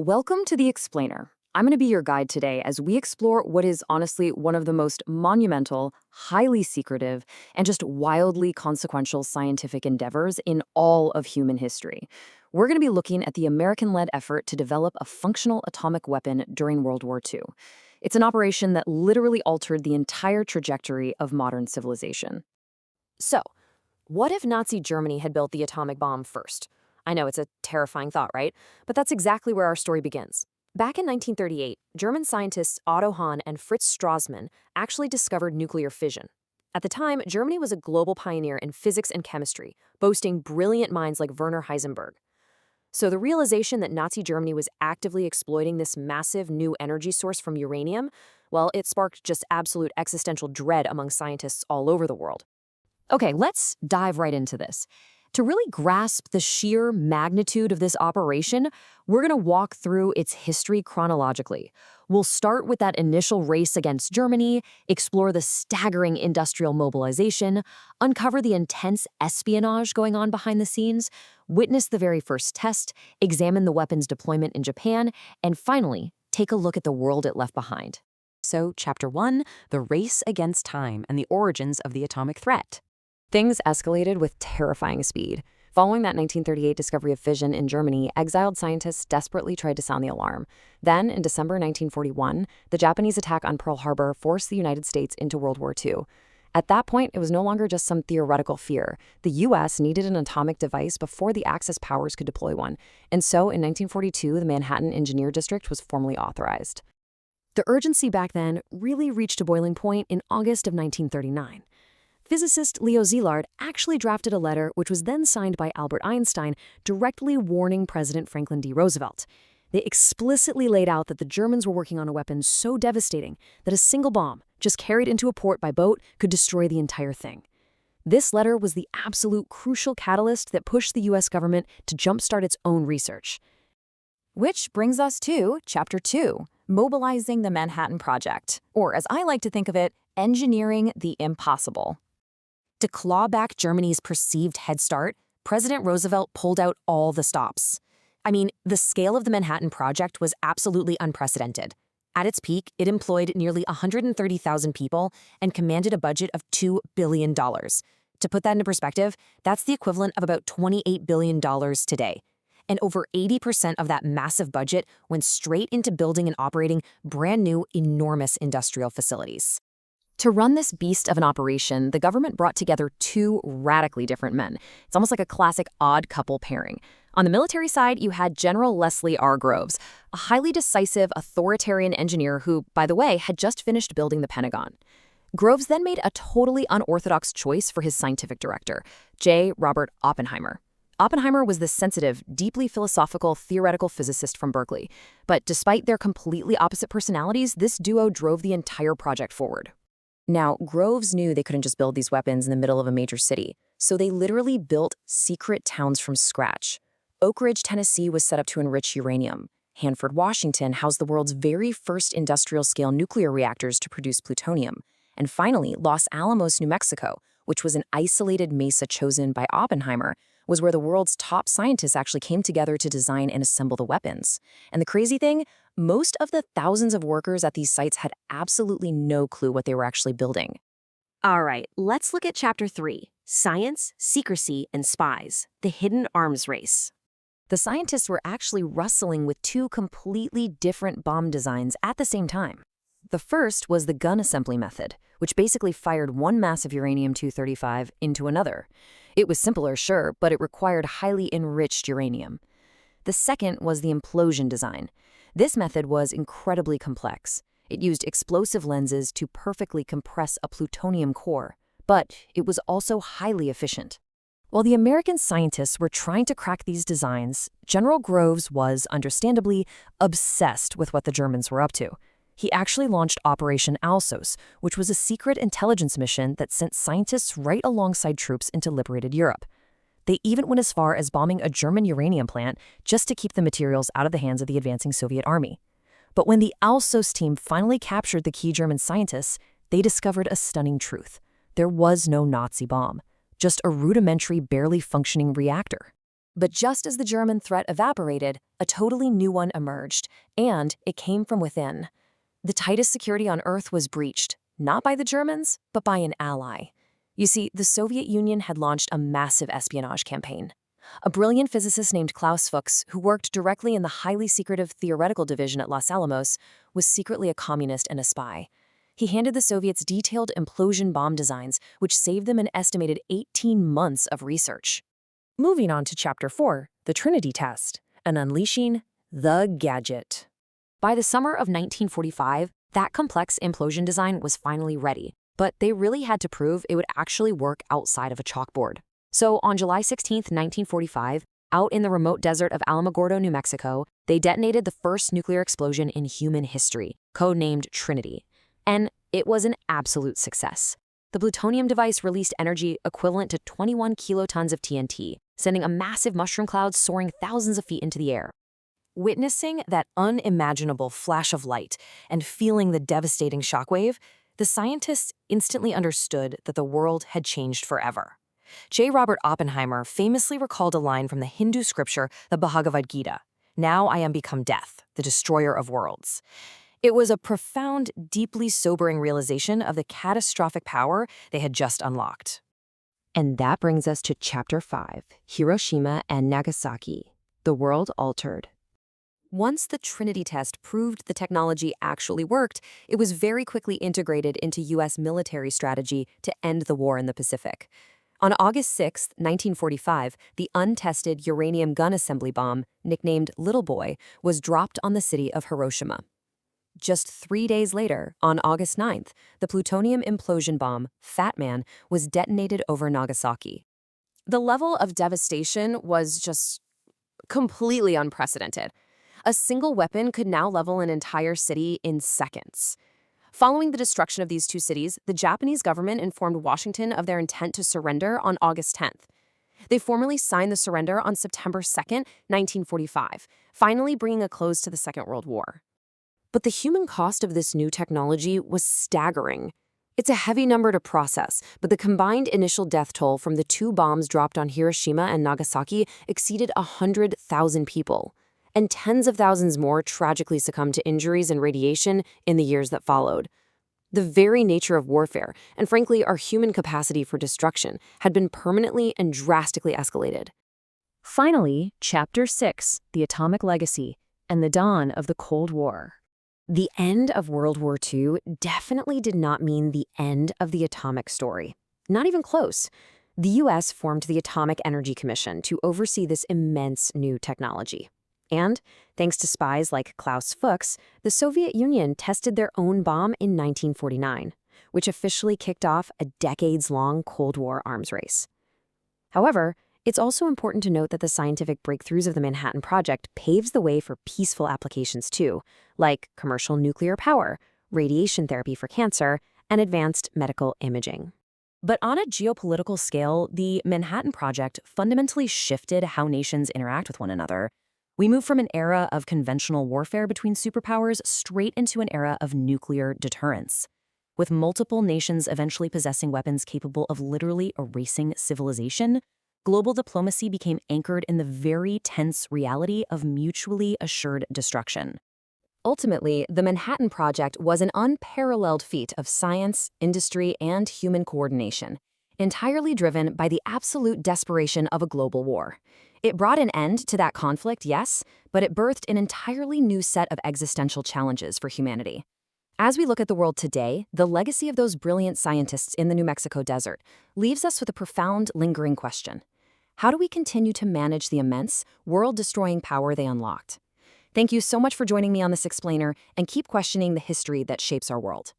Welcome to The Explainer. I'm going to be your guide today as we explore what is honestly one of the most monumental, highly secretive, and just wildly consequential scientific endeavors in all of human history. We're going to be looking at the American-led effort to develop a functional atomic weapon during World War II. It's an operation that literally altered the entire trajectory of modern civilization. So, what if Nazi Germany had built the atomic bomb first? I know it's a terrifying thought, right? But that's exactly where our story begins. Back in 1938, German scientists Otto Hahn and Fritz Strassmann actually discovered nuclear fission. At the time, Germany was a global pioneer in physics and chemistry, boasting brilliant minds like Werner Heisenberg. So the realization that Nazi Germany was actively exploiting this massive new energy source from uranium, well, it sparked just absolute existential dread among scientists all over the world. Okay, let's dive right into this. To really grasp the sheer magnitude of this operation, we're going to walk through its history chronologically. We'll start with that initial race against Germany, explore the staggering industrial mobilization, uncover the intense espionage going on behind the scenes, witness the very first test, examine the weapon's deployment in Japan, and finally, take a look at the world it left behind. So, Chapter 1, The Race Against Time and the Origins of the Atomic Threat. Things escalated with terrifying speed. Following that 1938 discovery of fission in Germany, exiled scientists desperately tried to sound the alarm. Then, in December 1941, the Japanese attack on Pearl Harbor forced the United States into World War II. At that point, it was no longer just some theoretical fear. The U.S. needed an atomic device before the Axis powers could deploy one. And so, in 1942, the Manhattan Engineer District was formally authorized. The urgency back then really reached a boiling point in August of 1939. Physicist Leo Szilard actually drafted a letter which was then signed by Albert Einstein, directly warning President Franklin D. Roosevelt. They explicitly laid out that the Germans were working on a weapon so devastating that a single bomb, just carried into a port by boat, could destroy the entire thing. This letter was the absolute crucial catalyst that pushed the U.S. government to jumpstart its own research. Which brings us to Chapter 2, Mobilizing the Manhattan Project, or as I like to think of it, engineering the impossible. To claw back Germany's perceived head start, President Roosevelt pulled out all the stops. I mean, the scale of the Manhattan Project was absolutely unprecedented. At its peak, it employed nearly 130,000 people and commanded a budget of $2 billion. To put that into perspective, that's the equivalent of about $28 billion today. And over 80% of that massive budget went straight into building and operating brand new, enormous industrial facilities. To run this beast of an operation, the government brought together two radically different men. It's almost like a classic odd couple pairing. On the military side, you had General Leslie R. Groves, a highly decisive, authoritarian engineer who, by the way, had just finished building the Pentagon. Groves then made a totally unorthodox choice for his scientific director, J. Robert Oppenheimer. Oppenheimer was the sensitive, deeply philosophical, theoretical physicist from Berkeley. But despite their completely opposite personalities, this duo drove the entire project forward. Now, Groves knew they couldn't just build these weapons in the middle of a major city, so they literally built secret towns from scratch. Oak Ridge, Tennessee was set up to enrich uranium. Hanford, Washington housed the world's very first industrial-scale nuclear reactors to produce plutonium. And finally, Los Alamos, New Mexico, which was an isolated mesa chosen by Oppenheimer, was where the world's top scientists actually came together to design and assemble the weapons. And the crazy thing, most of the thousands of workers at these sites had absolutely no clue what they were actually building. All right, let's look at Chapter 3, Science, Secrecy, and Spies, the Hidden Arms Race. The scientists were actually wrestling with two completely different bomb designs at the same time. The first was the gun assembly method, which basically fired one mass of uranium-235 into another. It was simpler, sure, but it required highly enriched uranium. The second was the implosion design. This method was incredibly complex. It used explosive lenses to perfectly compress a plutonium core, but it was also highly efficient. While the American scientists were trying to crack these designs, General Groves was, understandably, obsessed with what the Germans were up to. He actually launched Operation Alamos, which was a secret intelligence mission that sent scientists right alongside troops into liberated Europe. They even went as far as bombing a German uranium plant just to keep the materials out of the hands of the advancing Soviet army. But when the Alamos team finally captured the key German scientists, they discovered a stunning truth. There was no Nazi bomb, just a rudimentary, barely functioning reactor. But just as the German threat evaporated, a totally new one emerged, and it came from within. The tightest security on Earth was breached, not by the Germans, but by an ally. You see, the Soviet Union had launched a massive espionage campaign. A brilliant physicist named Klaus Fuchs, who worked directly in the highly secretive theoretical division at Los Alamos, was secretly a communist and a spy. He handed the Soviets detailed implosion bomb designs, which saved them an estimated 18 months of research. Moving on to Chapter 4, the Trinity test, and unleashing the gadget. By the summer of 1945, that complex implosion design was finally ready, but they really had to prove it would actually work outside of a chalkboard. So on July 16, 1945, out in the remote desert of Alamogordo, New Mexico, they detonated the first nuclear explosion in human history, codenamed Trinity. And it was an absolute success. The plutonium device released energy equivalent to 21 kilotons of TNT, sending a massive mushroom cloud soaring thousands of feet into the air. Witnessing that unimaginable flash of light and feeling the devastating shockwave, the scientists instantly understood that the world had changed forever. J. Robert Oppenheimer famously recalled a line from the Hindu scripture, the Bhagavad Gita, "Now I am become death, the destroyer of worlds." It was a profound, deeply sobering realization of the catastrophic power they had just unlocked. And that brings us to Chapter 5, Hiroshima and Nagasaki, the world altered. Once the Trinity test proved the technology actually worked, it was very quickly integrated into U.S. military strategy to end the war in the Pacific. On August 6, 1945, the untested uranium gun assembly bomb, nicknamed Little Boy, was dropped on the city of Hiroshima. Just 3 days later, on August 9th, the plutonium implosion bomb, Fat Man, was detonated over Nagasaki. The level of devastation was just completely unprecedented. A single weapon could now level an entire city in seconds. Following the destruction of these two cities, the Japanese government informed Washington of their intent to surrender on August 10th. They formally signed the surrender on September 2nd, 1945, finally bringing a close to the Second World War. But the human cost of this new technology was staggering. It's a heavy number to process, but the combined initial death toll from the two bombs dropped on Hiroshima and Nagasaki exceeded 100,000 people, and tens of thousands more tragically succumbed to injuries and radiation in the years that followed. The very nature of warfare, and frankly our human capacity for destruction, had been permanently and drastically escalated. Finally, Chapter 6, the Atomic Legacy, and the Dawn of the Cold War. The end of World War II definitely did not mean the end of the atomic story. Not even close. The U.S. formed the Atomic Energy Commission to oversee this immense new technology. And, thanks to spies like Klaus Fuchs, the Soviet Union tested their own bomb in 1949, which officially kicked off a decades-long Cold War arms race. However, it's also important to note that the scientific breakthroughs of the Manhattan Project paves the way for peaceful applications too, like commercial nuclear power, radiation therapy for cancer, and advanced medical imaging. But on a geopolitical scale, the Manhattan Project fundamentally shifted how nations interact with one another. We move from an era of conventional warfare between superpowers straight into an era of nuclear deterrence. With multiple nations eventually possessing weapons capable of literally erasing civilization, global diplomacy became anchored in the very tense reality of mutually assured destruction. Ultimately, the Manhattan Project was an unparalleled feat of science, industry, and human coordination, entirely driven by the absolute desperation of a global war. It brought an end to that conflict, yes, but it birthed an entirely new set of existential challenges for humanity. As we look at the world today, the legacy of those brilliant scientists in the New Mexico desert leaves us with a profound, lingering question. How do we continue to manage the immense, world-destroying power they unlocked? Thank you so much for joining me on this explainer, and keep questioning the history that shapes our world.